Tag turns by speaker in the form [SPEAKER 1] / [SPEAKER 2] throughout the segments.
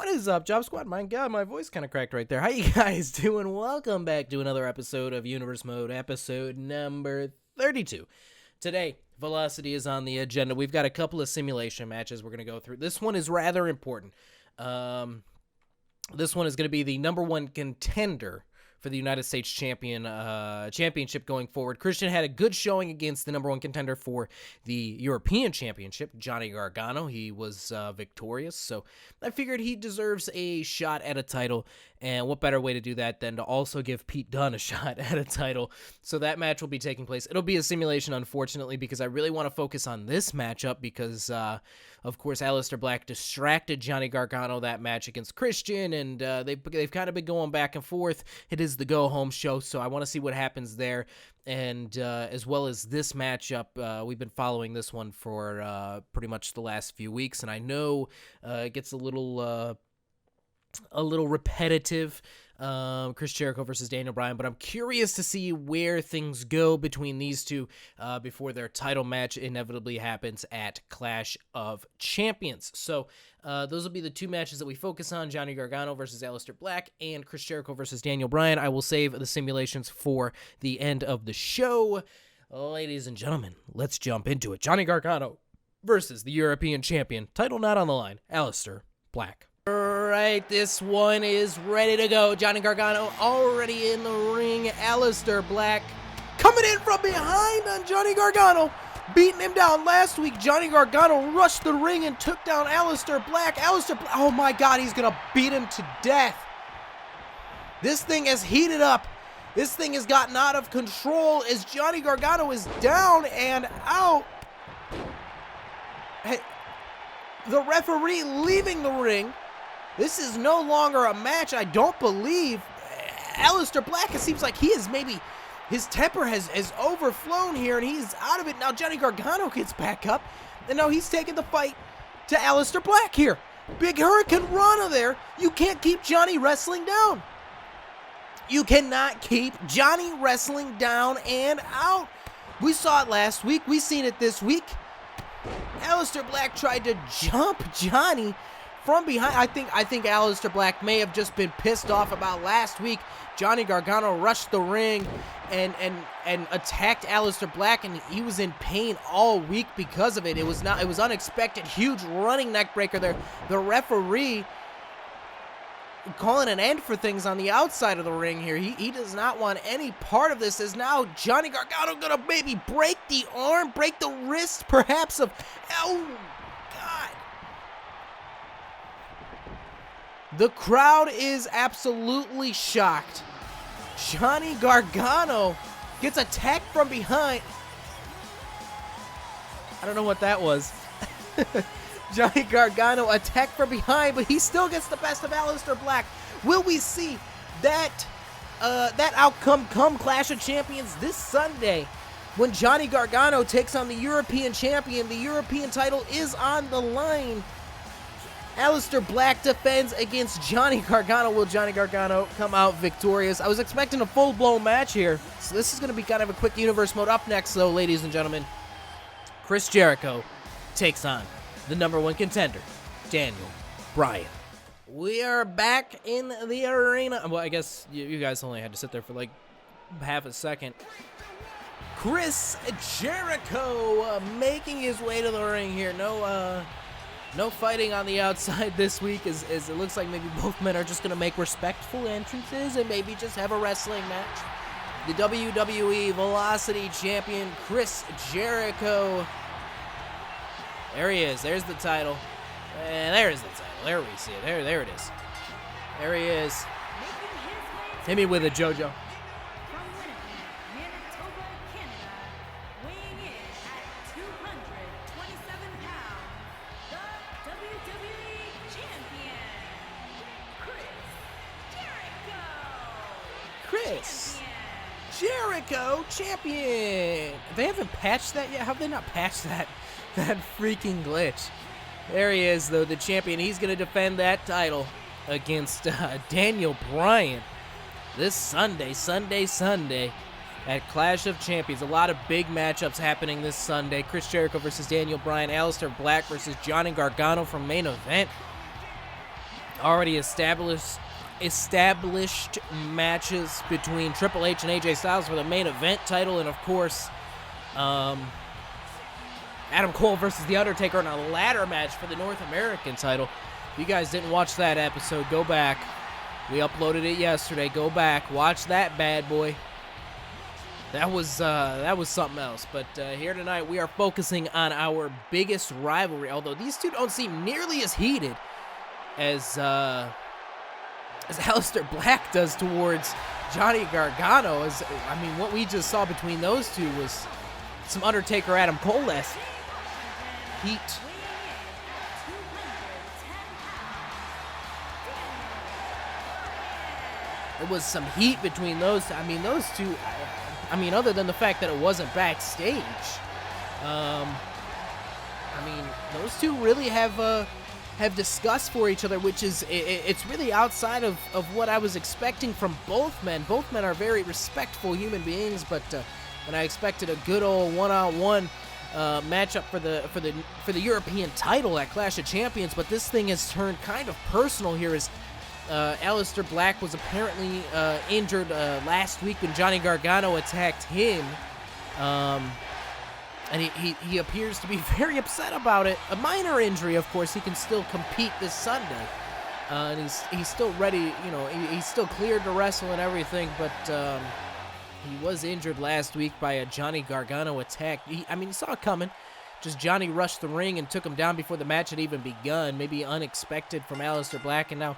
[SPEAKER 1] What is up, Job Squad? My God, my voice kind of cracked right there. How you guys doing? Welcome back to another episode of Universe Mode, episode number 32. Today, Velocity is on the agenda. We've got a couple of simulation matches we're going to go through. This one is rather important. This one is going to be the number one contender for the United States championship going forward. Christian had a good showing against the number one contender for the European Championship, Johnny Gargano. He was victorious, so I figured he deserves a shot at a title, and what better way to do that than to also give Pete Dunne a shot at a title. So that match will be taking place. It'll be a simulation, unfortunately, because I really want to focus on this matchup because, of course, Aleister Black distracted Johnny Gargano that match against Christian, and they've kind of been going back and forth. It is the go-home show, so I want to see what happens there, and as well as this matchup. We've been following this one for pretty much the last few weeks, and I know it gets a little repetitive, Chris Jericho versus Daniel Bryan, but I'm curious to see where things go between these two before their title match inevitably happens at Clash of Champions. So those will be the two matches that we focus on, Johnny Gargano versus Aleister Black and Chris Jericho versus Daniel Bryan. I will save the simulations for the end of the show. Ladies and gentlemen, let's jump into it. Johnny Gargano versus the European champion, title not on the line, Aleister Black. Alright, this one is ready to go. Johnny Gargano already in the ring. Aleister Black coming in from behind on Johnny Gargano, beating him down. Last week, Johnny Gargano rushed the ring and took down Aleister Black. Oh my God, he's gonna beat him to death. This thing has heated up. This thing has gotten out of control as Johnny Gargano is down and out. Hey, the referee leaving the ring. This is no longer a match, I don't believe. Aleister Black, it seems like he is maybe, his temper has overflown here, and he's out of it. Now Johnny Gargano gets back up, and now he's taking the fight to Aleister Black here. Big Hurricane Rana there. You can't keep Johnny wrestling down. You cannot keep Johnny wrestling down and out. We saw it last week. We've seen it this week. Aleister Black tried to jump Johnny from behind. I think Aleister Black may have just been pissed off about last week. Johnny Gargano rushed the ring and attacked Aleister Black, and he was in pain all week because of it. It was unexpected, huge running neck breaker there. The referee calling an end for things on the outside of the ring here. He does not want any part of this, as now Johnny Gargano gonna maybe break the arm, break the wrist perhaps of, oh God. The crowd is absolutely shocked. Johnny Gargano gets attacked from behind. I don't know what that was. Johnny Gargano attacked from behind, but he still gets the best of Aleister Black. Will we see that outcome come Clash of Champions this Sunday when Johnny Gargano takes on the European champion? The European title is on the line. Aleister Black defends against Johnny Gargano. Will Johnny Gargano come out victorious? I was expecting a full-blown match here, so this is going to be kind of a quick universe mode. Up next, though, ladies and gentlemen, Chris Jericho takes on the number one contender, Daniel Bryan. We are back in the arena. Well, I guess you guys only had to sit there for like half a second. Chris Jericho making his way to the ring here. No fighting on the outside this week, as it looks like maybe both men are just going to make respectful entrances and maybe just have a wrestling match. The WWE Velocity Champion, Chris Jericho. There he is. There's the title. And there's the title. There we see it. There it is. There he is. Hit me with it, JoJo. Chris Jericho champion. They haven't patched that yet. How have they not patched that freaking glitch? There he is, though, the champion. He's going to defend that title against Daniel Bryan this Sunday at Clash of Champions. A lot of big matchups happening this Sunday. Chris Jericho versus Daniel Bryan, Aleister Black versus Johnny Gargano from main event. already established matches between Triple H and AJ Styles for the main event title, and of course, Adam Cole versus The Undertaker in a ladder match for the North American title. If you guys didn't watch that episode, go back. We uploaded it yesterday. Go back, watch that bad boy. That was something else. But here tonight, we are focusing on our biggest rivalry. Although these two don't seem nearly as heated as Aleister Black does towards Johnny Gargano. What we just saw between those two was some Undertaker Adam Cole-esque heat. There was some heat between those. Those two. Other than the fact that it wasn't backstage. Those two really have discussed for each other, which is it's really outside of what I was expecting from both men. Both men are very respectful human beings, but and I expected a good old one-on-one matchup for the European title at Clash of Champions. But this thing has turned kind of personal here, as Aleister Black was apparently injured last week when Johnny Gargano attacked him. And he appears to be very upset about it. A minor injury, of course. He can still compete this Sunday. And he's still ready, he's still cleared to wrestle and everything, but he was injured last week by a Johnny Gargano attack. He saw it coming. Just Johnny rushed the ring and took him down before the match had even begun. Maybe unexpected from Aleister Black, and now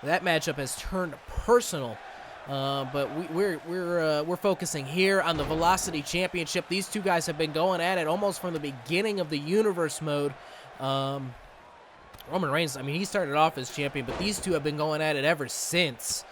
[SPEAKER 1] that matchup has turned personal. But we're focusing here on the Velocity Championship. These two guys have been going at it almost from the beginning of the Universe mode. Roman Reigns, he started off as champion, but these two have been going at it ever since.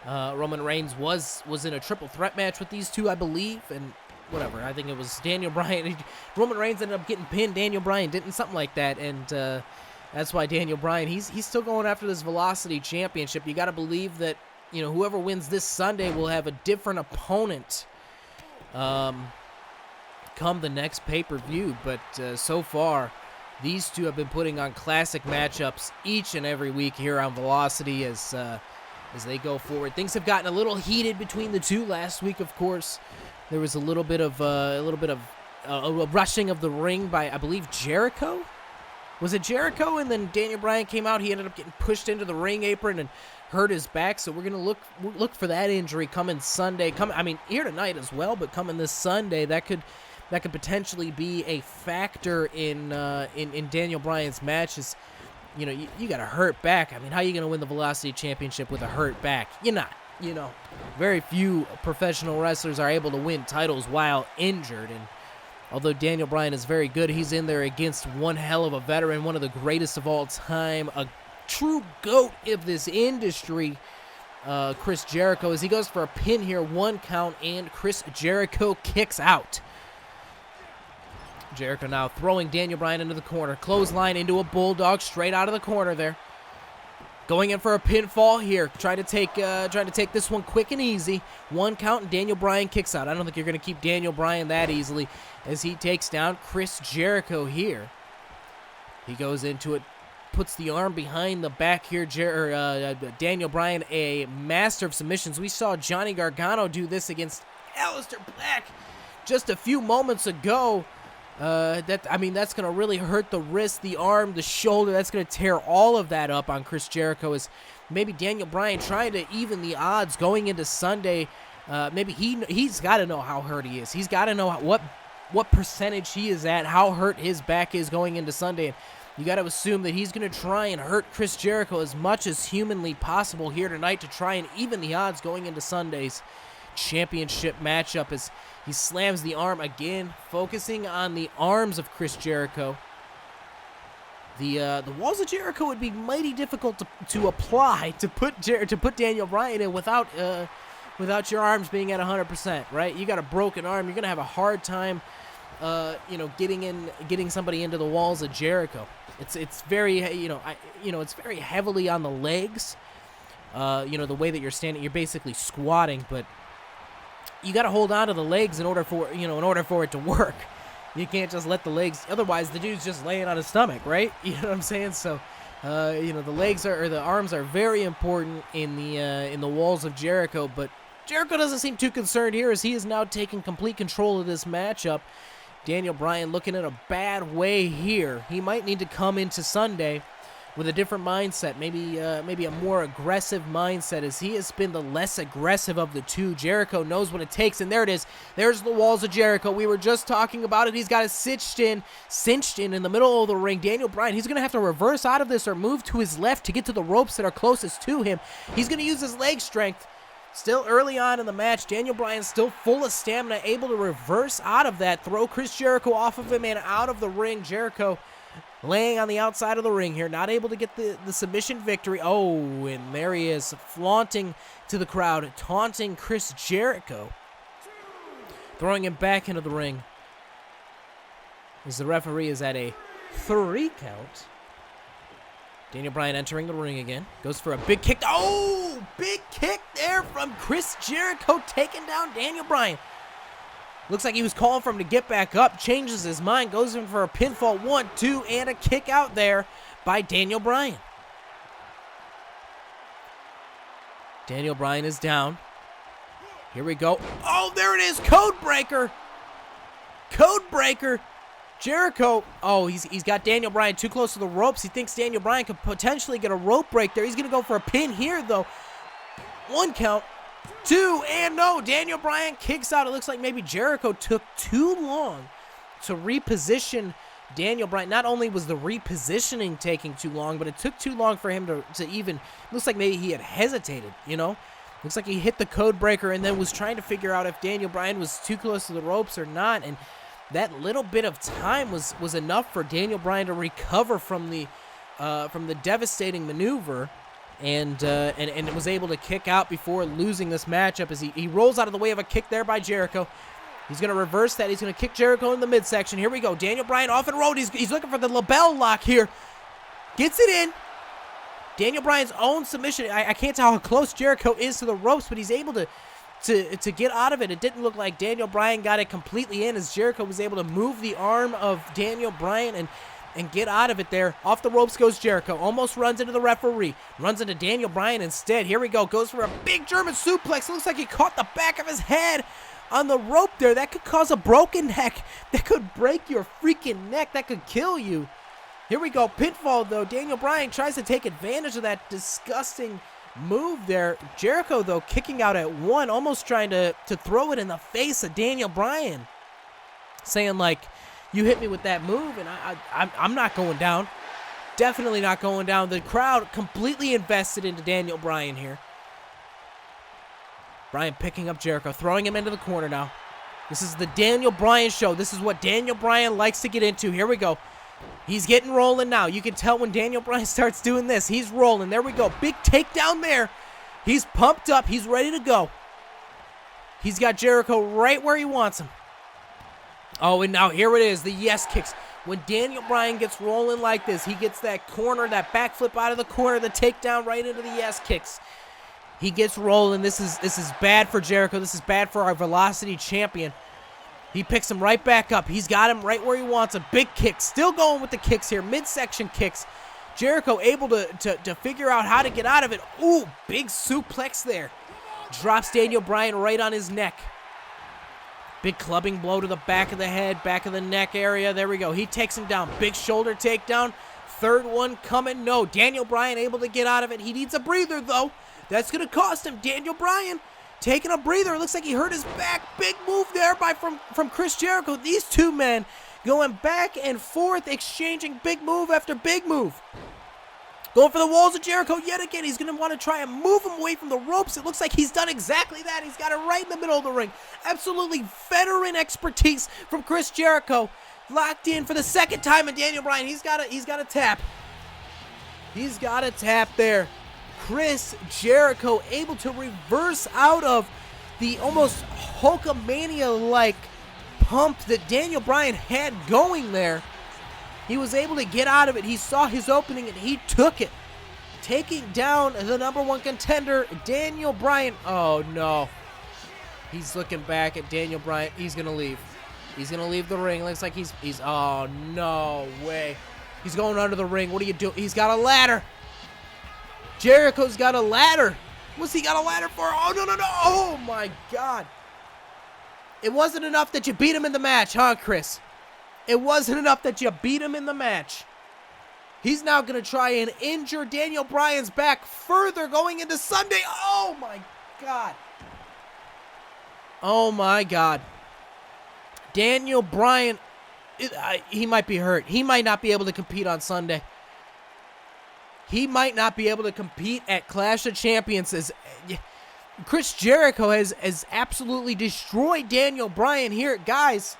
[SPEAKER 1] Roman Reigns was in a triple threat match with these two, I believe, and whatever. I think it was Daniel Bryan. Roman Reigns ended up getting pinned. Daniel Bryan didn't, something like that, and that's why Daniel Bryan, he's still going after this Velocity Championship. You got to believe that whoever wins this Sunday will have a different opponent come the next pay-per-view. But so far, these two have been putting on classic matchups each and every week here on Velocity as they go forward. Things have gotten a little heated between the two. Last week, of course, there was a little bit of a rushing of the ring by, I believe, Jericho. Was it Jericho? And then Daniel Bryan came out. He ended up getting pushed into the ring apron and hurt his back. So we're gonna look for that injury coming Sunday. Here tonight as well, but coming this Sunday, that could potentially be a factor in Daniel Bryan's matches. You got a hurt back. How are you gonna win the Velocity Championship with a hurt back? You're not. Very few professional wrestlers are able to win titles while injured, and although Daniel Bryan is very good, he's in there against one hell of a veteran, one of the greatest of all time, a true GOAT of this industry, Chris Jericho, as he goes for a pin here, 1 count, and Chris Jericho kicks out. Jericho now throwing Daniel Bryan into the corner, clothesline into a bulldog straight out of the corner there. Going in for a pinfall here, trying to take this one quick and easy. 1 count, and Daniel Bryan kicks out. I don't think you're going to keep Daniel Bryan that easily as he takes down Chris Jericho here. He goes into it, puts the arm behind the back here. Daniel Bryan, a master of submissions. We saw Johnny Gargano do this against Aleister Black just a few moments ago. That's going to really hurt the wrist, the arm, the shoulder. That's going to tear all of that up on Chris Jericho. As maybe Daniel Bryan trying to even the odds going into Sunday. Maybe he's got to know how hurt he is. He's got to know what percentage he is at, how hurt his back is going into Sunday. And you got to assume that he's going to try and hurt Chris Jericho as much as humanly possible here tonight to try and even the odds going into Sunday's championship matchup, as he slams the arm again, focusing on the arms of Chris Jericho. The walls of Jericho would be mighty difficult to apply to put Daniel Bryan in without your arms being at 100%, right? You got a broken arm, you're gonna have a hard time, getting somebody into the walls of Jericho. It's very it's very heavily on the legs. The way that you're standing, you're basically squatting, but you got to hold on to the legs in order for it to work. You can't just let the legs, otherwise the dude's just laying on his stomach, right? You know what I'm saying? So You know, the legs or the arms are very important in the walls of Jericho, but Jericho doesn't seem too concerned here as he is now taking complete control of this matchup. Daniel Bryan looking in a bad way here. He might need to come into Sunday with a different mindset, maybe a more aggressive mindset, as he has been the less aggressive of the two. Jericho knows what it takes, and there it is. There's the walls of Jericho. We were just talking about it. He's got it cinched in the middle of the ring. Daniel Bryan, he's going to have to reverse out of this or move to his left to get to the ropes that are closest to him. He's going to use his leg strength. Still early on in the match, Daniel Bryan still full of stamina, able to reverse out of that, throw Chris Jericho off of him and out of the ring. Jericho laying on the outside of the ring here, not able to get the submission victory. Oh, and there he is, flaunting to the crowd, taunting Chris Jericho, throwing him back into the ring as the referee is at a 3 count. Daniel Bryan entering the ring again, goes for a big kick. Oh, big kick there from Chris Jericho, taking down Daniel Bryan. Looks like he was calling for him to get back up, changes his mind, goes in for a pinfall, 1, 2, and a kick out there by Daniel Bryan. Daniel Bryan is down. Here we go. Oh, there it is, code breaker. Code breaker. Jericho, oh, he's got Daniel Bryan too close to the ropes. He thinks Daniel Bryan could potentially get a rope break there. He's going to go for a pin here, though. 1 count. 2, and no, Daniel Bryan kicks out. It looks like maybe Jericho took too long to reposition Daniel Bryan. Not only was the repositioning taking too long, but it took too long for him to even, looks like maybe he had hesitated, you know? Looks like he hit the code breaker and then was trying to figure out if Daniel Bryan was too close to the ropes or not, and that little bit of time was enough for Daniel Bryan to recover from the devastating maneuver. And was able to kick out before losing this matchup as he rolls out of the way of a kick there by Jericho. He's going to reverse that. He's going to kick Jericho in the midsection. Here we go. Daniel Bryan off and road. He's looking for the label lock here. Gets it in. Daniel Bryan's own submission. I can't tell how close Jericho is to the ropes, but he's able to get out of it. It didn't look like Daniel Bryan got it completely in as Jericho was able to move the arm of Daniel Bryan and get out of it there. Off the ropes goes Jericho. Almost runs into the referee. Runs into Daniel Bryan instead. Here we go. Goes for a big German suplex. Looks like he caught the back of his head on the rope there. That could cause a broken neck. That could break your freaking neck. That could kill you. Here we go. Pinfall, though. Daniel Bryan tries to take advantage of that disgusting move there. Jericho, though, kicking out at 1. Almost trying to throw it in the face of Daniel Bryan. Saying, like, you hit me with that move, and I'm not going down. Definitely not going down. The crowd completely invested into Daniel Bryan here. Bryan picking up Jericho, throwing him into the corner now. This is the Daniel Bryan show. This is what Daniel Bryan likes to get into. Here we go. He's getting rolling now. You can tell when Daniel Bryan starts doing this. He's rolling. There we go. Big takedown there. He's pumped up. He's ready to go. He's got Jericho right where he wants him. Oh, and now here it is, the yes kicks. When Daniel Bryan gets rolling like this, he gets that corner, that backflip out of the corner, the takedown right into the yes kicks. He gets rolling. This is bad for Jericho. This is bad for our Velocity champion. He picks him right back up. He's got him right where he wants him. Big kicks. Still going with the kicks here. Midsection kicks. Jericho able to figure out how to get out of it. Ooh, big suplex there. Drops Daniel Bryan right on his neck. Big clubbing blow to the back of the head, back of the neck area. There we go. He takes him down. Big shoulder takedown. Third one coming. No, Daniel Bryan able to get out of it. He needs a breather, though. That's going to cost him. Daniel Bryan taking a breather. Looks like he hurt his back. Big move there from Chris Jericho. These two men going back and forth, exchanging big move after big move. Going for the walls of Jericho yet again. He's going to want to try and move him away from the ropes. It looks like he's done exactly that. He's got it right in the middle of the ring. Absolutely veteran expertise from Chris Jericho. Locked in for the second time, and Daniel Bryan, he's got a tap. He's got a tap there. Chris Jericho able to reverse out of the almost Hulkamania-like pump that Daniel Bryan had going there. He was able to get out of it. He saw his opening and he took it. Taking down the number one contender, Daniel Bryan. Oh, no. He's looking back at Daniel Bryan. He's going to leave. He's going to leave the ring. Looks like he's oh, no way. He's going under the ring. What do you do? He's got a ladder. Jericho's got a ladder. What's he got a ladder for? Oh, no, no, no. Oh, my God. It wasn't enough that you beat him in the match, huh, Chris? It wasn't enough that you beat him in the match. He's now going to try and injure Daniel Bryan's back further going into Sunday. Oh, my God. Oh, my God. Daniel Bryan, he might be hurt. He might not be able to compete on Sunday. He might not be able to compete at Clash of Champions. As Chris Jericho has absolutely destroyed Daniel Bryan here. Guys,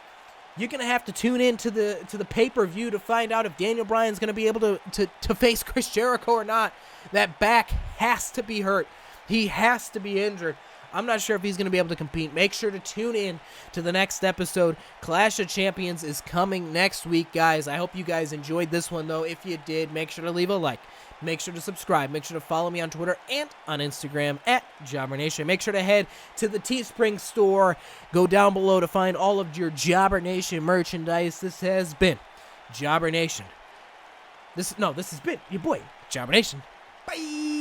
[SPEAKER 1] you're going to have to tune in to the pay-per-view to find out if Daniel Bryan's going to be able to face Chris Jericho or not. That back has to be hurt. He has to be injured. I'm not sure if he's going to be able to compete. Make sure to tune in to the next episode. Clash of Champions is coming next week, guys. I hope you guys enjoyed this one, though. If you did, make sure to leave a like. Make sure to subscribe. Make sure to follow me on Twitter and on Instagram at JobberNation. Make sure to head to the Teespring store. Go down below to find all of your JobberNation merchandise. This has been JobberNation. This has been your boy, JobberNation. Bye!